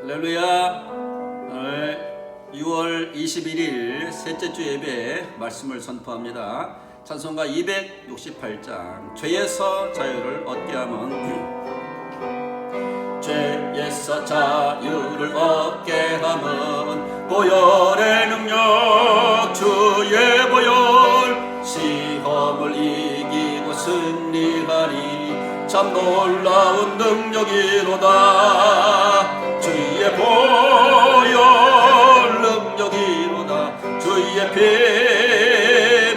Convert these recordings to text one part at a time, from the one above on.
할렐루야. 오늘 6월 21일 셋째 주 예배 말씀을 선포합니다. 찬송가 268장 죄에서 자유를 얻게 함은 죄에서 자유를 얻게 함은 보혈의 능력 주의 보혈 시험을 이기고 승리하리 참 놀라운 능력이로다 주의 보혈 능력이로다 주의 피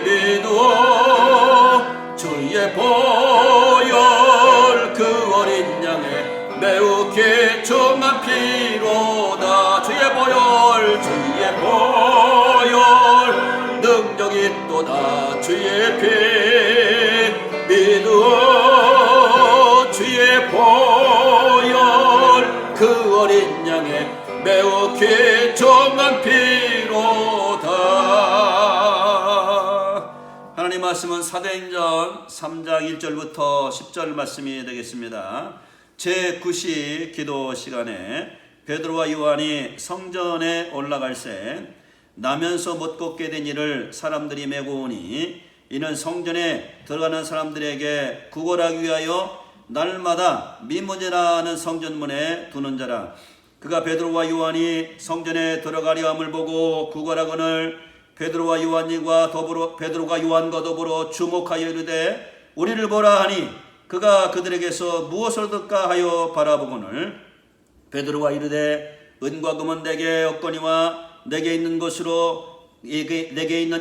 믿어 주의 보혈 그 어린 양의 매우 귀중한 피로다 주의 보혈 능력이 또다 주의 피 믿어 주의 보혈 그 어린 양의 매우 귀중한 피로다. 하나님 말씀은 사도행전 3장 1절부터 10절 말씀이 되겠습니다. 제9시 기도 시간에 베드로와 요한이 성전에 올라갈새 나면서 못 걷게 된 이를 사람들이 메고 오니 이는 성전에 들어가는 사람들에게 구걸하기 위하여 날마다 미문이라는 성전문에 두는 자라. 그가 베드로와 요한이 성전에 들어가려 함을 보고 구걸하거늘 베드로가 요한과 더불어 주목하여 이르되 우리를 보라 하니 그가 그들에게서 무엇을 얻을까 하여 바라보거늘 베드로가 이르되 은과 금은 내게 없거니와 내게 있는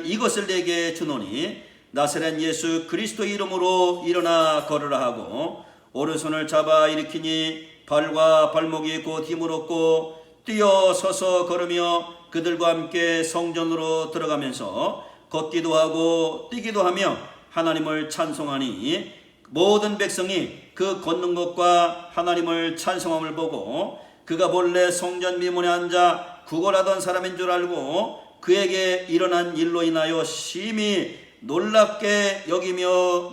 이것을 내게 주노니 나사렛 예수 그리스도의 이름으로 일어나 걸으라 하고 오른손을 잡아 일으키니 발과 발목이 곧 힘을 얻고 뛰어 서서 걸으며 그들과 함께 성전으로 들어가면서 걷기도 하고 뛰기도 하며 하나님을 찬송하니 모든 백성이 그 걷는 것과 하나님을 찬송함을 보고 그가 본래 성전 미문에 앉아 구걸하던 사람인 줄 알고 그에게 일어난 일로 인하여 심히 놀랍게 여기며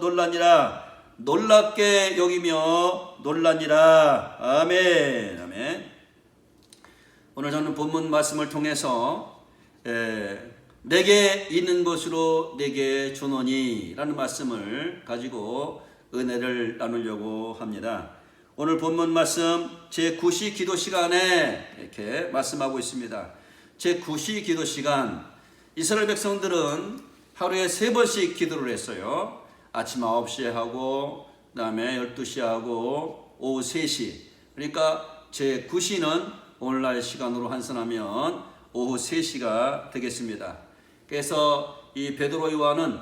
놀라니라. 아멘. 아멘. 오늘 저는 본문 말씀을 통해서 내게 있는 것으로 내게 주노니 라는 말씀을 가지고 은혜를 나누려고 합니다. 오늘 본문 말씀 제9시 기도 시간에 이렇게 말씀하고 있습니다. 제9시 기도 시간, 이스라엘 백성들은 하루에 3번씩 기도를 했어요. 아침 9시에 하고 그 다음에 12시에 하고 오후 3시. 그러니까 제9시는 오늘날 시간으로 환산하면 오후 3시가 되겠습니다. 그래서 이 베드로 요한은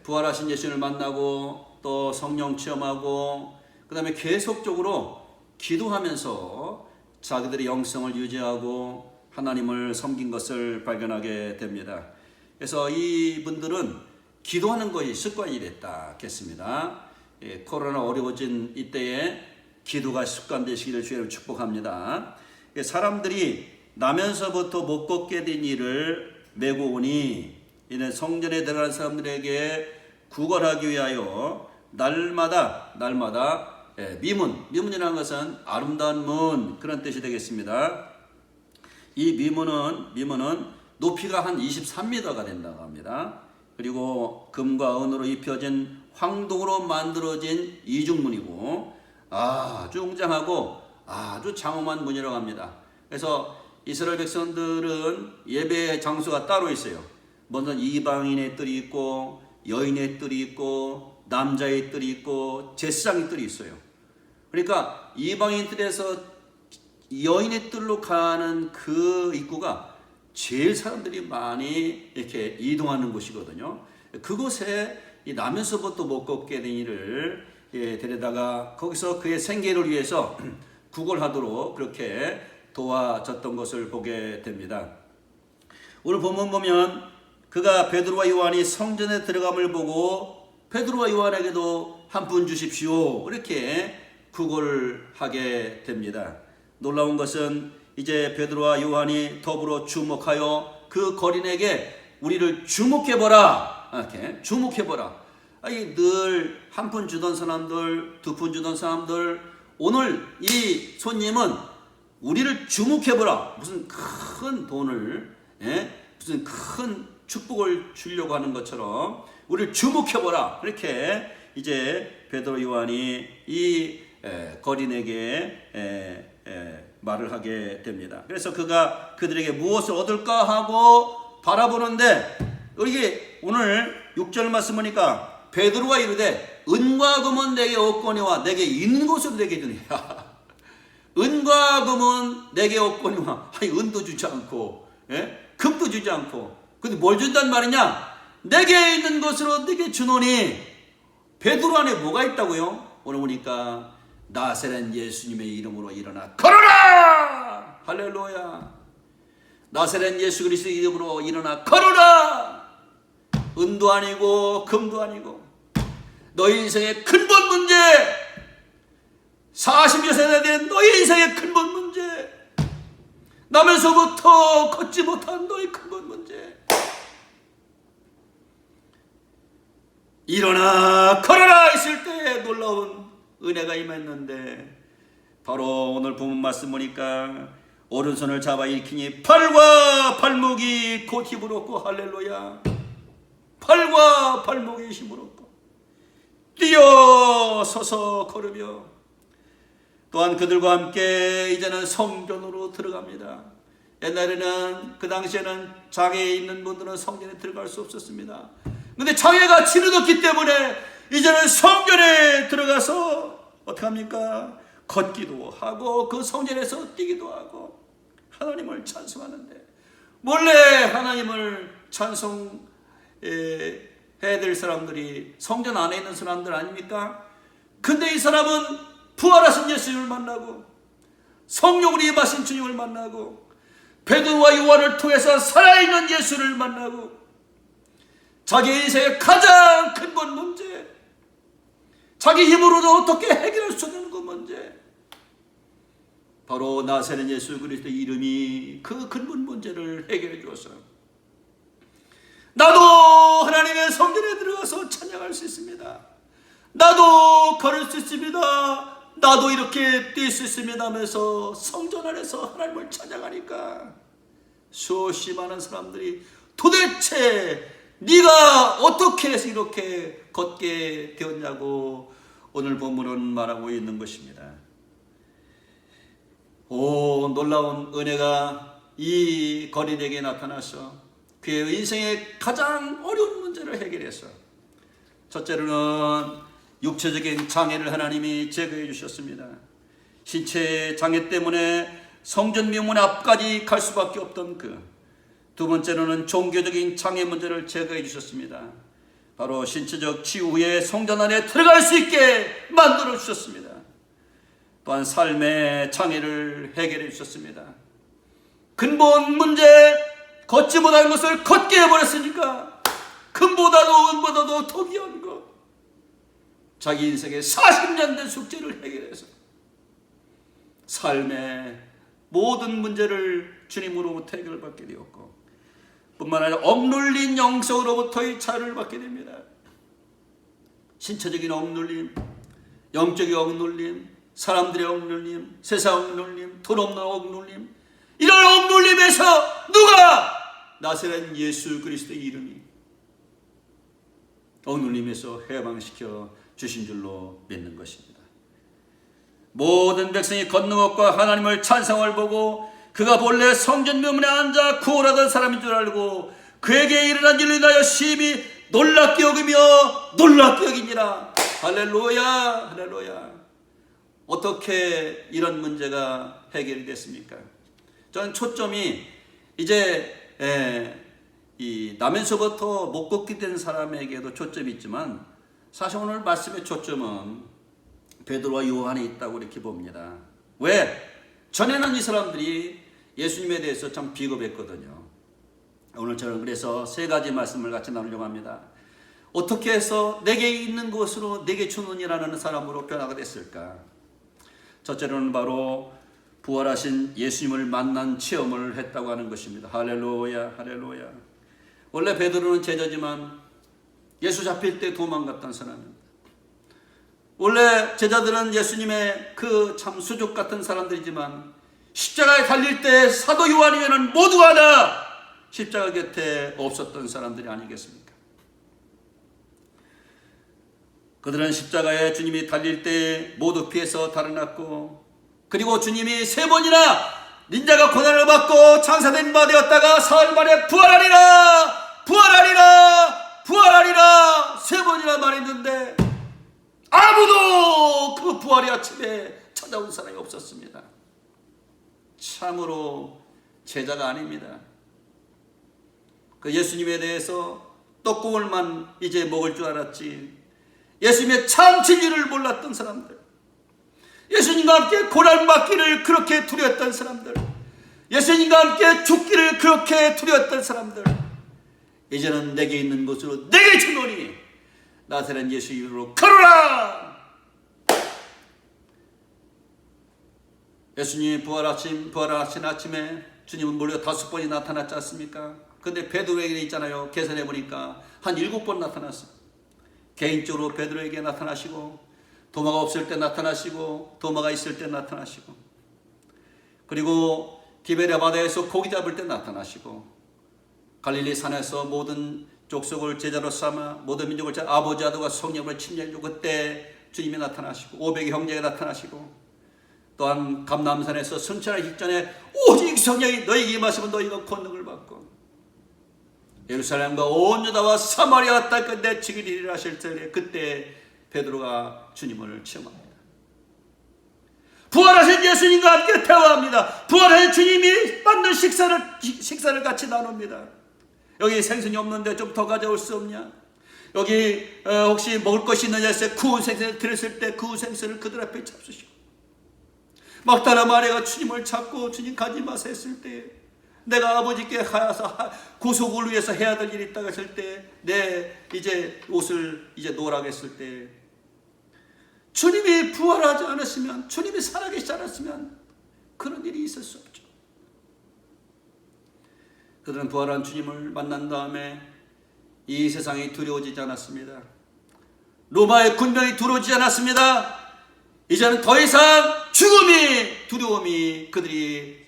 부활하신 예수님을 만나고 또 성령 체험하고 그 다음에 계속적으로 기도하면서 자기들의 영성을 유지하고 하나님을 섬긴 것을 발견하게 됩니다. 그래서 이분들은 기도하는 것이 습관이 됐다겠습니다. 코로나 어려워진 이때에 기도가 습관되시기를 주의로 축복합니다. 사람들이 나면서부터 못 걷게 된 일을 메고 오니 이는 성전에 들어가는 사람들에게 구걸하기 위하여 날마다 미문이라는 것은 아름다운 문 그런 뜻이 되겠습니다. 이 미문은 높이가 한 23m가 된다고 합니다. 그리고 금과 은으로 입혀진 황동으로 만들어진 이중문이고 아주 웅장하고 아주 장엄한 문이라고 합니다. 그래서 이스라엘 백성들은 예배 장소가 따로 있어요. 먼저 이방인의 뜰이 있고 여인의 뜰이 있고 남자의 뜰이 있고 제사장의 뜰이 있어요. 그러니까 이방인 뜰에서 여인의 뜰로 가는 그 입구가 제일 사람들이 많이 이렇게 이동하는 곳이거든요. 그곳에 나면서부터 못 걷게 된 이를 데려다가 거기서 그의 생계를 위해서 구걸하도록 그렇게 도와줬던 것을 보게 됩니다. 오늘 본문 보면 그가 베드로와 요한이 성전에 들어감을 보고 베드로와 요한에게도 한 푼 주십시오 이렇게 구걸하게 됩니다. 놀라운 것은 이제 베드로와 요한이 더불어 주목하여 그 거린에게 우리를 주목해보라 이렇게 주목해보라. 늘 한 푼 주던 사람들, 2푼 주던 사람들, 오늘 이 손님은 우리를 주목해보라. 무슨 큰 돈을, 무슨 큰 축복을 주려고 하는 것처럼 우리를 주목해보라. 그렇게 이제 베드로 요한이 이 거린에게 말을 하게 됩니다. 그래서 그가 그들에게 무엇을 얻을까 하고 바라보는데, 이게 오늘 6절 말씀 보니까 베드로가 이르되 은과 금은 내게 없거니와 내게 있는 것으로 내게 주니. 은과 금은 내게 없거니와, 은도 주지 않고 금도 주지 않고, 근데 뭘 준단 말이냐? 내게 있는 것으로 내게 주노니. 베드로 안에 뭐가 있다고요? 오늘 보니까 나사렛 예수님의 이름으로 일어나 걸어라! 할렐루야! 나사렛 예수 그리스도의 이름으로 일어나 걸어라! 은도 아니고 금도 아니고 너희 인생의 근본 문제, 40여 세나 된 너희 인생의 근본 문제, 나면서부터 걷지 못한 너희 근본 문제, 일어나 걸어라 있을 때 놀라운 은혜가 임했는데, 바로 오늘 본문 말씀 보니까 오른손을 잡아 일으키니 팔과 발목이 곧 힘을 얻고, 할렐루야, 팔과 발목이 힘을 얻고 뛰어 서서 걸으며, 또한 그들과 함께 이제는 성전으로 들어갑니다. 옛날에는, 그 당시에는 장애에 있는 분들은 성전에 들어갈 수 없었습니다. 근데 장애가 치료됐기 때문에 이제는 성전에 들어가서 어떻게 합니까? 걷기도 하고 그 성전에서 뛰기도 하고 하나님을 찬송하는데, 원래 하나님을 찬송해야 될 사람들이 성전 안에 있는 사람들 아닙니까? 근데 이 사람은 부활하신 예수님을 만나고 성령으로 임하신 주님을 만나고 베드로와 요한을 통해서 살아있는 예수를 만나고 자기 인생의 가장 근본 문제, 자기 힘으로도 어떻게 해결할 수 없는 그 문제, 바로 나사렛 예수 그리스도의 이름이 그 근본 문제를 해결해 주었어요. 나도 하나님의 성전에 들어가서 찬양할 수 있습니다. 나도 걸을 수 있습니다. 나도 이렇게 뛸 수 있습니다 하면서 성전 안에서 하나님을 찬양하니까 수없이 많은 사람들이 도대체 네가 어떻게 해서 이렇게 걷게 되었냐고 오늘 본문은 말하고 있는 것입니다. 오, 놀라운 은혜가 이 거린에게 나타나서 그의 인생의 가장 어려운 문제를 해결해서, 첫째로는 육체적인 장애를 하나님이 제거해 주셨습니다. 신체 장애 때문에 성전 미문 앞까지 갈 수밖에 없던 두 번째로는 종교적인 장애 문제를 제거해 주셨습니다. 바로 신체적 치유 후에 성전 안에 들어갈 수 있게 만들어 주셨습니다. 또한 삶의 장애를 해결해 주셨습니다. 근본 문제, 걷지 못하는 것을 걷게 해버렸으니까 금보다도 은보다도 더 귀한 것, 자기 인생의 40년 된 숙제를 해결해서 삶의 모든 문제를 주님으로부터 해결받게 되었고, 뿐만 아니라 억눌린 영성으로부터의 자유를 받게 됩니다. 신체적인 억눌림, 영적인 억눌림, 사람들의 억눌림, 세상 억눌림, 돈 없는 억눌림, 이런 억눌림에서 누가? 나사렛 예수 그리스도의 이름이 억눌림에서 해방시켜 주신 줄로 믿는 것입니다. 모든 백성이 걷는 것과 하나님을 찬송을 보고 그가 본래 성전 묘문에 앉아 구원하던 사람인 줄 알고 그에게 일어난 일을 인하여 심히 놀랍게 여기며 놀랍게 여기니라. 할렐루야, 할렐루야. 어떻게 이런 문제가 해결이 됐습니까? 저는 초점이 이제 이 나면서부터 못 걷게 된 사람에게도 초점이 있지만, 사실 오늘 말씀의 초점은 베드로와 요한에 있다고 이렇게 봅니다. 왜? 전에는 이 사람들이 예수님에 대해서 참 비겁했거든요. 오늘 저는 그래서 세 가지 말씀을 같이 나누려고 합니다. 어떻게 해서 내게 있는 것으로 내게 주느니라는 사람으로 변화가 됐을까? 첫째로는 바로 부활하신 예수님을 만난 체험을 했다고 하는 것입니다. 할렐루야, 할렐루야. 원래 베드로는 제자지만 예수 잡힐 때 도망갔던 사람입니다. 원래 제자들은 예수님의 그 참 수족 같은 사람들이지만 십자가에 달릴 때 사도 요한 외에는 모두가 다 십자가 곁에 없었던 사람들이 아니겠습니까? 그들은 십자가에 주님이 달릴 때 모두 피해서 달아났고, 그리고 주님이 3번이나 닌자가 고난을 받고 장사된 바 되었다가 사흘 만에 부활하리라, 부활하리라, 부활하리라 3번이나 말했는데 아무도 그 부활의 아침에 찾아온 사람이 없었습니다. 참으로 제자가 아닙니다. 그 예수님에 대해서 떡국을만 이제 먹을 줄 알았지, 예수님의 참 진리를 몰랐던 사람들, 예수님과 함께 고난받기를 그렇게 두려웠던 사람들, 예수님과 함께 죽기를 그렇게 두려웠던 사람들, 이제는 내게 있는 것으로 내게 주노니 나사렛 예수 이름으로 걸어라. 예수님이 부활하신 아침에 주님은 무려 5번이 나타났지 않습니까? 근데 베드로에게 있잖아요. 계산해 보니까 한 7번 나타났어요. 개인적으로 베드로에게 나타나시고, 도마가 없을 때 나타나시고, 도마가 있을 때 나타나시고, 그리고 디베랴 바다에서 고기 잡을 때 나타나시고, 갈릴리 산에서 모든 족속을 제자로 삼아 모든 민족을 아버지 아들과 성령을 침례해주고 그때 주님이 나타나시고, 500의 형제가 나타나시고, 또한 감람산에서 승천하기 직전에 오직 성령이 너희에게 임하시면 너희가 권능을 받고, 예루살렘과 온 유다와 사마리아 땅까지 내 증인이라 하실 때에 그때 베드로가 주님을 체험합니다. 부활하신 예수님과 함께 대화합니다. 부활하신 주님이 만든 식사를 같이 나눕니다. 여기 생선이 없는데 좀 더 가져올 수 없냐? 여기 혹시 먹을 것이 있느냐 했을 때 구운 생선을 드렸을 때 구운 생선을 그들 앞에 잡수시고, 막달라 마리아가 주님을 찾고 주님 가지 마세요 했을 때, 내가 아버지께 하여서 구속을 위해서 해야 될 일이 있다고 했을 때, 내 이제 옷을 이제 놓으라고 했을 때, 주님이 부활하지 않았으면, 주님이 살아계시지 않았으면 그런 일이 있을 수 없죠. 그들은 부활한 주님을 만난 다음에 이 세상이 두려워지지 않았습니다. 로마의 군병이 두려워지지 않았습니다. 이제는 더 이상 두려움이 그들이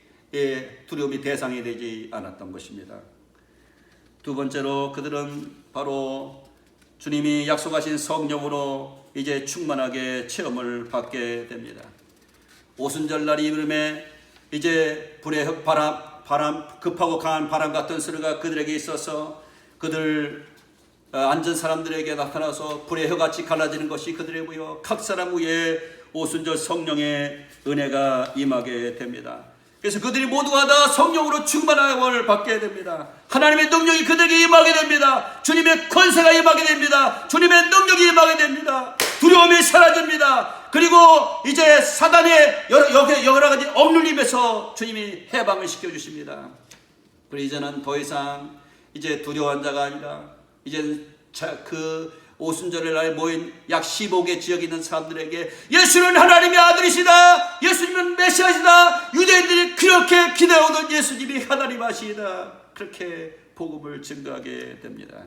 두려움이 대상이 되지 않았던 것입니다. 두 번째로 그들은 바로 주님이 약속하신 성령으로 이제 충만하게 체험을 받게 됩니다. 오순절날 이름에 이제 불의 바람 급하고 강한 바람 같은 소리가 그들에게 있어서 그들 앉은 사람들에게 나타나서 불의 혀같이 갈라지는 것이 그들의 보여 각 사람 위에 오순절 성령의 은혜가 임하게 됩니다. 그래서 그들이 모두가 다 성령으로 충만함을 받게 됩니다. 하나님의 능력이 그들에게 임하게 됩니다. 주님의 권세가 임하게 됩니다. 주님의 능력이 임하게 됩니다. 두려움이 사라집니다. 그리고 이제 사단의 여러 가지 억눌림에서 주님이 해방을 시켜주십니다. 그리고 이제는 더 이상 이제 두려워한 자가 아니라, 이제 그 오순절의 날 모인 약 15개 지역에 있는 사람들에게 예수는 하나님의 아들이시다, 예수님은 메시아시다, 유대인들이 그렇게 기대오던 예수님이 하나님 아시다, 그렇게 복음을 증거하게 됩니다.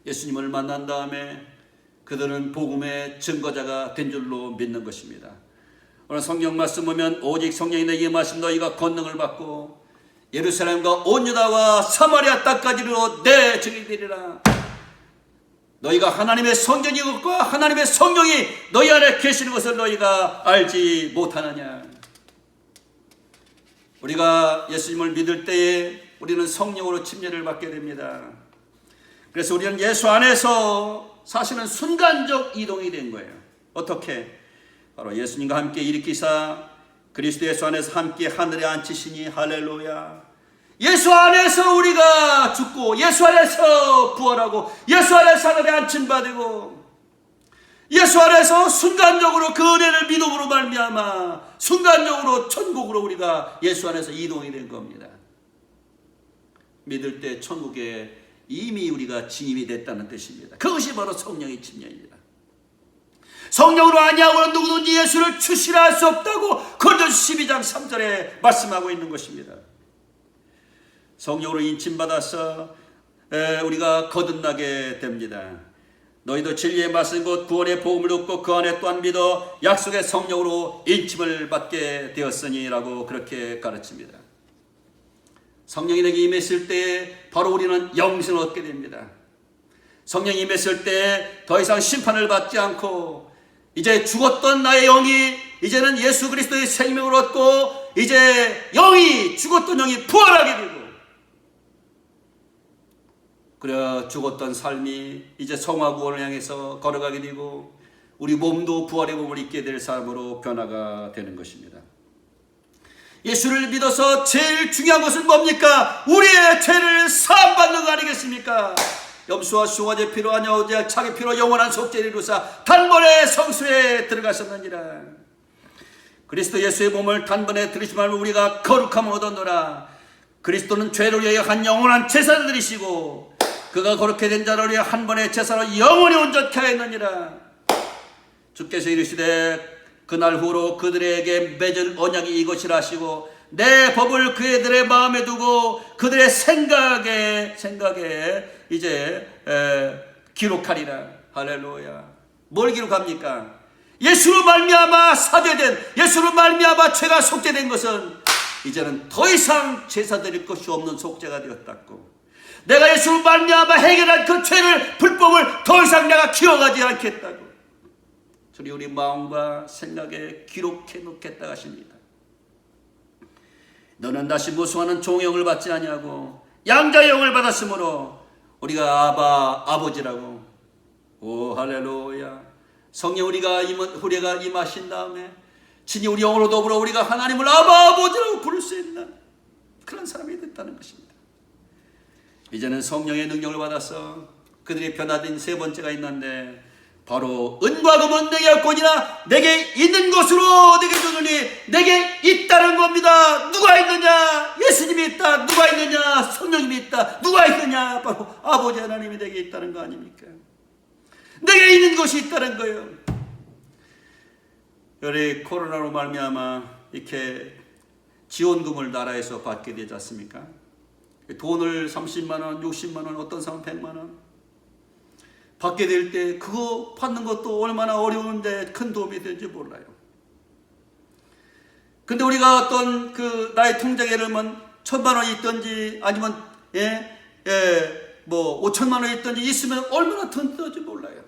예수님을 만난 다음에 그들은 복음의 증거자가 된 줄로 믿는 것입니다. 오늘 성경 말씀 보면 오직 성령이 내게 임하시면 너희가 권능을 받고 예루살렘과 온 유다와 사마리아 땅까지로 내 증인이 되리라. 너희가 하나님의 성전이 없고 하나님의 성령이 너희 안에 계시는 것을 너희가 알지 못하느냐. 우리가 예수님을 믿을 때에 우리는 성령으로 침례를 받게 됩니다. 그래서 우리는 예수 안에서 사실은 순간적 이동이 된 거예요. 어떻게? 바로 예수님과 함께 일으키사 그리스도 예수 안에서 함께 하늘에 앉히시니 할렐루야. 예수 안에서 우리가 죽고 예수 안에서 부활하고 예수 안에서 하늘에 앉힘받고 예수 안에서 순간적으로 그 은혜를 믿음으로 말미암아 순간적으로 천국으로 우리가 예수 안에서 이동이 된 겁니다. 믿을 때 천국에 이미 우리가 진입이 됐다는 뜻입니다. 그것이 바로 성령의 침례입니다. 성령으로 아니하고는 누구든지 예수를 주시라 할 수 없다고 고린도서 12장 3절에 말씀하고 있는 것입니다. 성령으로 인침받아서 우리가 거듭나게 됩니다. 너희도 진리의 말씀 곧 구원의 복음을 듣고 그 안에 또한 믿어 약속의 성령으로 인침을 받게 되었으니라고 그렇게 가르칩니다. 성령이 내게 임했을 때 바로 우리는 영생을 얻게 됩니다. 성령이 임했을 때 더 이상 심판을 받지 않고 이제 죽었던 나의 영이 이제는 예수 그리스도의 생명을 얻고 이제 영이 죽었던 영이 부활하게 되고 그래 죽었던 삶이 이제 성화 구원을 향해서 걸어가게 되고 우리 몸도 부활의 몸을 입게 될 삶으로 변화가 되는 것입니다. 예수를 믿어서 제일 중요한 것은 뭡니까? 우리의 죄를 사함받는 거 아니겠습니까? 염소와 수화제 피로 하냐 자기 피로 영원한 속죄를 이루사 단번에 성소에 들어가셨느니라. 그리스도 예수의 몸을 단번에 들이지 말고 우리가 거룩함을 얻었노라. 그리스도는 죄를 위하여 한 영원한 제사를 드리시고 그가 거룩해 된 자를 위하여 한 번의 제사로 영원히 온전케 하였느니라. 주께서 이르시되 그날 후로 그들에게 맺을 언약이 이것이라 하시고 내 법을 그들의 마음에 두고 그들의 생각에 이제 기록하리라. 할렐루야. 뭘 기록합니까? 예수로 말미암아 사죄된, 예수로 말미암아 죄가 속죄된 것은 이제는 더 이상 제사 드릴 것이 없는 속죄가 되었다고. 내가 예수로 말미암아 해결한 그 죄를 불법을 더 이상 내가 기억하지 않겠다고. 주님 우리 마음과 생각에 기록해 놓겠다 하십니다. 너는 다시 무수하는 종영을 받지 아니하고 양자의 영을 받았으므로 우리가 아버지라고. 오 할렐루야. 성령 우리가 임하신 다음에 친히 우리 영으로 더불어 우리가 하나님을 아버지라고 부를 수 있는 그런 사람이 됐다는 것입니다. 이제는 성령의 능력을 받아서 그들이 변화된 세 번째가 있는데 바로 은과 금은 내게 없거니와 내게 있는 것으로 내게 주느니 내게 있다는 겁니다. 누가 있느냐? 예수님이 있다. 누가 있느냐? 성령님이 있다. 누가 있느냐? 바로 아버지 하나님이 내게 있다는 거 아닙니까? 내게 있는 것이 있다는 거예요. 우리 코로나로 말미암아 이렇게 지원금을 나라에서 받게 되지 않습니까? 돈을 30만 원, 60만 원, 어떤 사람은 100만 원 받게 될 때 그거 받는 것도 얼마나 어려운데 큰 도움이 되는지 몰라요. 근데 우리가 어떤 나의 통장에 이르면 1,000만 원이 있든지 아니면 5천만 원이 있든지 있으면 얼마나 든든한지 몰라요.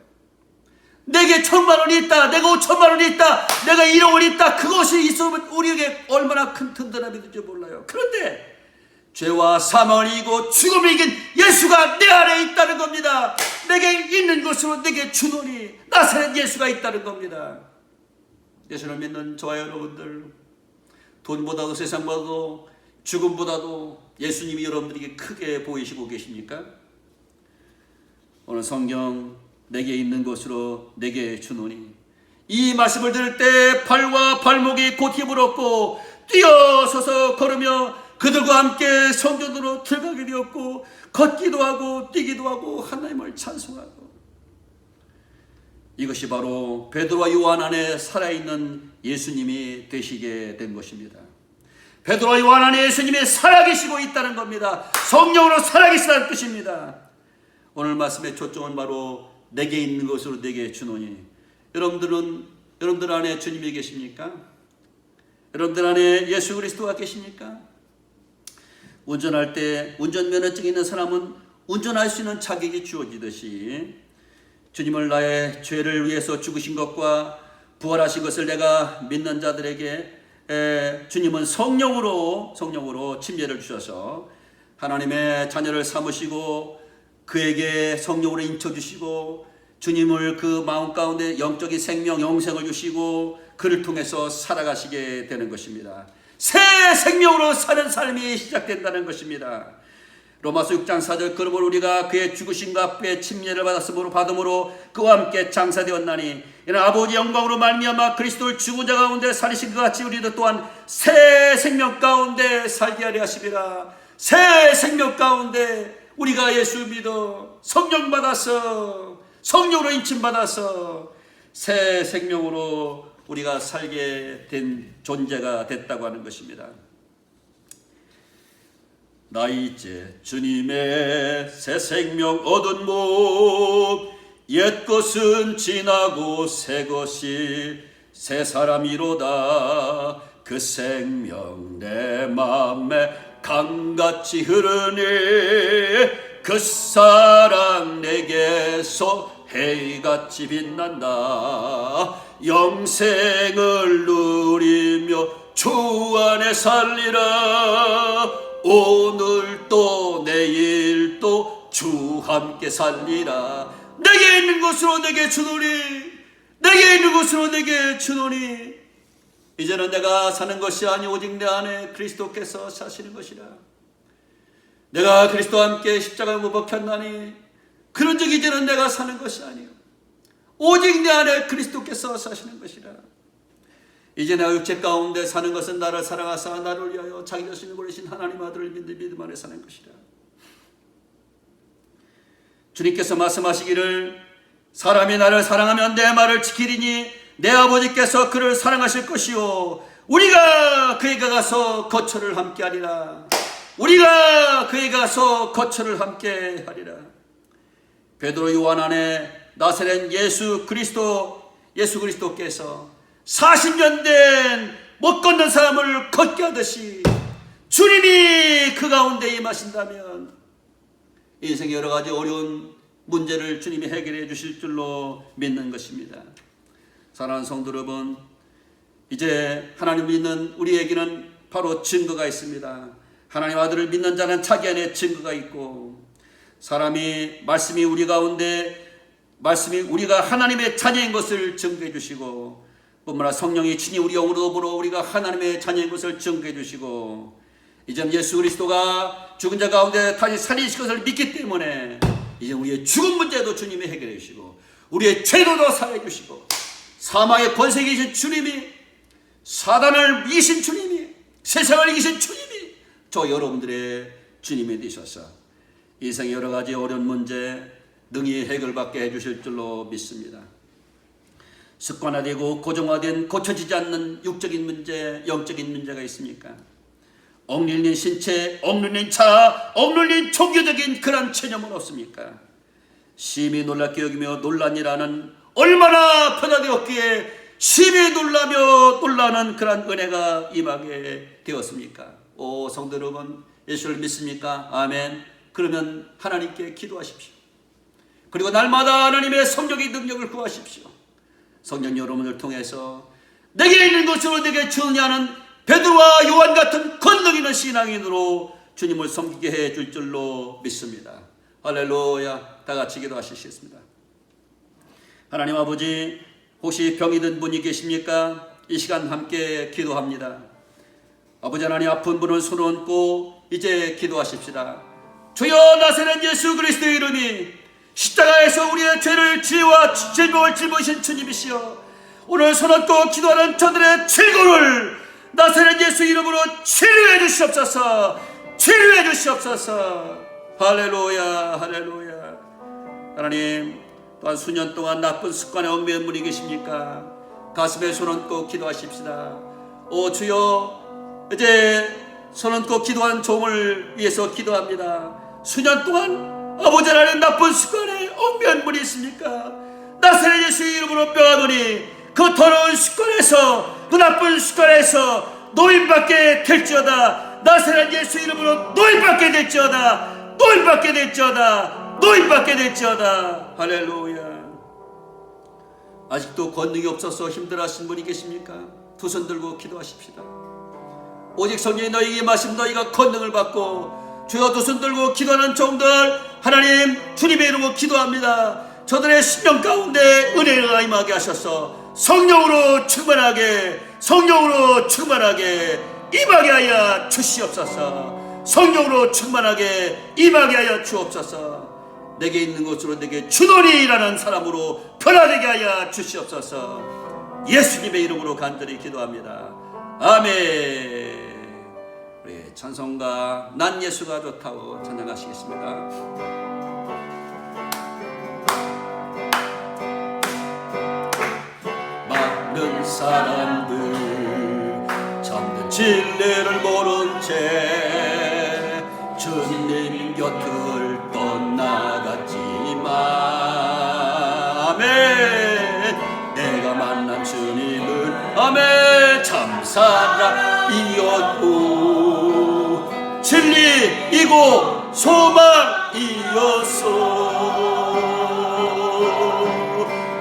내게 1,000만 원이 있다, 내가 5천만 원이 있다, 내가 1억 원이 있다, 그것이 있으면 우리에게 얼마나 큰 든든함이 있는지 몰라요. 그런데 죄와 사망을 이기고 죽음을 이긴 예수가 내 안에 있다는 겁니다. 내게 있는 것으로 내게 주노니 나사렛 예수가 있다는 겁니다. 예수를 믿는 저와 여러분들, 돈보다도 세상보다도 죽음보다도 예수님이 여러분들에게 크게 보이시고 계십니까? 오늘 성경 내게 있는 것으로 내게 주노니 이 말씀을 들을 때 발과 발목이 곧 힘을 얻고 뛰어서서 걸으며 그들과 함께 성전으로 들어가게 되었고 걷기도 하고 뛰기도 하고 하나님을 찬송하고. 이것이 바로 베드로와 요한 안에 살아있는 예수님이 되시게 된 것입니다. 베드로와 요한 안에 예수님이 살아계시고 있다는 겁니다. 성령으로 살아계시다는 뜻입니다. 오늘 말씀의 초점은 바로 내게 있는 것으로 내게 주노니. 여러분들 안에 주님이 계십니까? 여러분들 안에 예수 그리스도가 계십니까? 운전할 때 운전면허증이 있는 사람은 운전할 수 있는 자격이 주어지듯이 주님을 나의 죄를 위해서 죽으신 것과 부활하신 것을 내가 믿는 자들에게 주님은 성령으로 침례를 주셔서 하나님의 자녀를 삼으시고 그에게 성령으로 인쳐주시고 주님을 그 마음 가운데 영적인 생명, 영생을 주시고 그를 통해서 살아가시게 되는 것입니다. 새 생명으로 사는 삶이 시작된다는 것입니다. 로마서 6장 4절 그러므로 우리가 그의 죽으심과 앞에 침례를 받음으로 그와 함께 장사되었나니 이는 아버지 영광으로 말미암아 그리스도를 죽은 자 가운데 살리신 것 같이 우리도 또한 새 생명 가운데 살게 하려 하심이라. 새 생명 가운데 우리가 예수 믿어 성령 받아서 성령으로 인침 받아서 새 생명으로 우리가 살게 된 존재가 됐다고 하는 것입니다. 나 이제 주님의 새 생명 얻은 몸 옛 것은 지나고 새 것이 새 사람이로다. 그 생명 내 맘에 강같이 흐르니 그 사랑 내게서 해같이 빛난다. 영생을 누리며 주 안에 살리라. 오늘도 내일도 주 함께 살리라. 내게 있는 것으로 내게 주노니, 내게 있는 것으로 내게 주노니. 이제는 내가 사는 것이 아니 오직 내 안에 그리스도께서 사시는 것이라. 내가 그리스도와 함께 십자가에 못 박혔나니 그런즉 이제는 내가 사는 것이 아니요 오직 내 안에 그리스도께서 사시는 것이라. 이제 내가 육체 가운데 사는 것은 나를 사랑하사 나를 위하여 자기 자신을 보내신 하나님 아들을 믿는 믿음 안에 사는 것이라. 주님께서 말씀하시기를 사람이 나를 사랑하면 내 말을 지키리니 내 아버지께서 그를 사랑하실 것이요 우리가 그에게 가서 거처를 함께 하리라. 우리가 그에게 가서 거처를 함께 하리라. 베드로 요한 안에 나사렛 예수 그리스도께서 40년 된 못 걷는 사람을 걷게 하듯이 주님이 그 가운데 임하신다면 인생의 여러 가지 어려운 문제를 주님이 해결해 주실 줄로 믿는 것입니다. 사랑하는 성도 여러분, 이제 하나님 믿는 우리에게는 바로 증거가 있습니다. 하나님 아들을 믿는 자는 자기 안에 증거가 있고, 사람이 말씀이 우리 가운데 우리가 하나님의 자녀인 것을 증거해 주시고, 뿐만 아니라 성령이 친히 우리 영으로 더불어 우리가 하나님의 자녀인 것을 증거해 주시고, 이제는 예수 그리스도가 죽은 자 가운데 다시 살리실 것을 믿기 때문에 이제 우리의 죽은 문제도 주님이 해결해 주시고, 우리의 죄도 사해 주시고, 사망의 권세에 계신 주님이, 사단을 이기신 주님이, 세상을 이기신 주님이 저 여러분들의 주님이 되셔서 인생의 여러 가지 어려운 문제 능히 해결받게 해주실 줄로 믿습니다. 습관화되고 고정화된 고쳐지지 않는 육적인 문제, 영적인 문제가 있습니까? 억눌린 신체, 억눌린 차, 억눌린 종교적인 그런 체념은 없습니까? 심히 놀랍게 여기며 놀라니라는 얼마나 변화되었기에 심히 놀라는 그런 은혜가 임하게 되었습니까? 오 성도 여러분, 예수를 믿습니까? 아멘. 그러면 하나님께 기도하십시오. 그리고 날마다 하나님의 성령의 능력을 구하십시오. 성령 여러분을 통해서 내게 있는 것으로 내게 주느냐는 베드로와 요한 같은 권능 있는 신앙인으로 주님을 섬기게 해 줄 줄로 믿습니다. 할렐루야. 다 같이 기도하시겠습니다. 하나님 아버지, 혹시 병이 든 분이 계십니까? 이 시간 함께 기도합니다. 아버지 하나님, 아픈 분을 손 얹고 이제 기도하십시다. 주여, 나사렛 예수 그리스도의 이름이 십자가에서 우리의 죄를 지혜와 질병을 짊어지신 주님이시여, 오늘 손 얹고 기도하는 저들의 질고를 나사렛 예수 이름으로 치료해 주시옵소서. 치료해 주시옵소서. 할렐루야, 할렐루야. 하나님, 또한 수년 동안 나쁜 습관에 얽매인 분이 계십니까? 가슴에 손 얹고 기도하십시다. 오 주여, 이제 손 얹고 기도한 종을 위해서 기도합니다. 수년 동안 아버지 하나님 나쁜 습관에 얽매인 분이 있습니까? 나사렛 예수 이름으로 명하노니 그 더러운 습관에서, 그 나쁜 습관에서 노인받게 될지어다. 나사렛 예수 이름으로 노인받게 될지어다. 노인받게 될지어다. 노인받게 될지어다. 할렐루야. 아직도 권능이 없어서 힘들어하신 분이 계십니까? 두 손 들고 기도하십시다. 오직 성령이 너희에게 임하시면 너희가 권능을 받고, 주여 두 손 들고 기도하는 종들 하나님 주님의 이름으로 기도합니다. 저들의 심령 가운데 은혜가 임하게 하셔서 성령으로 충만하게 임하게 하여 주시옵소서. 성령으로 충만하게 임하게 하여 주옵소서. 내게 있는 것으로 내게 주노니라는 사람으로 변화되게 하여 주시옵소서. 예수님의 이름으로 간절히 기도합니다. 아멘. 우리 찬송가 난 예수가 좋다고 찬양하시겠습니다. 많은 사람들 참된 진리를 모른 채 주님 곁을 떠나갔지만 사랑이었고 진리이고 소망이었소.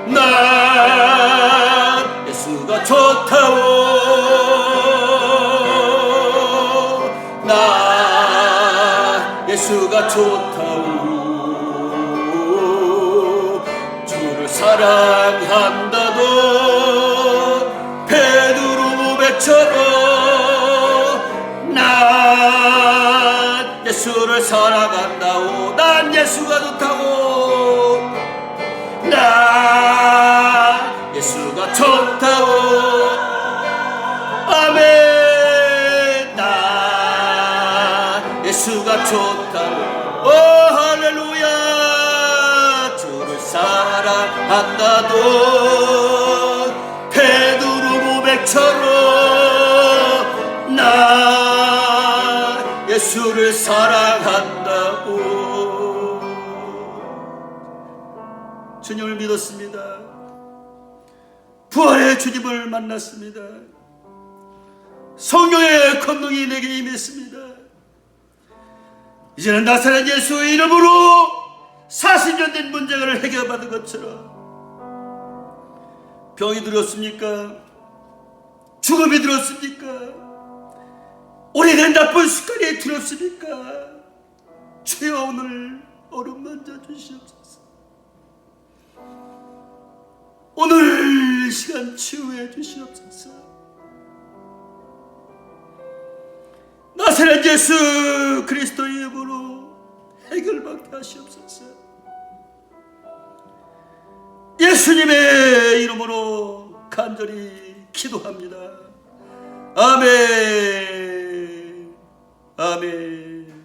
난 예수가 좋다오. 난 예수가 좋다오. 주를 사랑한다도 베드로 고백처럼 난 예수를 사랑한다오. 난 예수가 좋다고. 난 예수가 좋다오. 아멘. 난 예수가 좋다오. 오 할렐루야. 주를 사랑한다도 베드로 고백처럼 나 예수를 사랑한다고. 주님을 믿었습니다. 부활의 주님을 만났습니다. 성령의 권능이 내게 임했습니다. 이제는 나사렛 예수의 이름으로 40년 된 문제를 해결받은 것처럼 병이 들었습니까? 죽음이 들었습니까? 오래된 나쁜 습관이 들었습니까? 주여 오늘 얼음 만져 주시옵소서. 오늘 시간 치유해 주시옵소서. 나사렛 예수 그리스도의 이름으로 해결받게 하시옵소서. 예수님의 이름으로 간절히 기도합니다. 아멘. 아멘.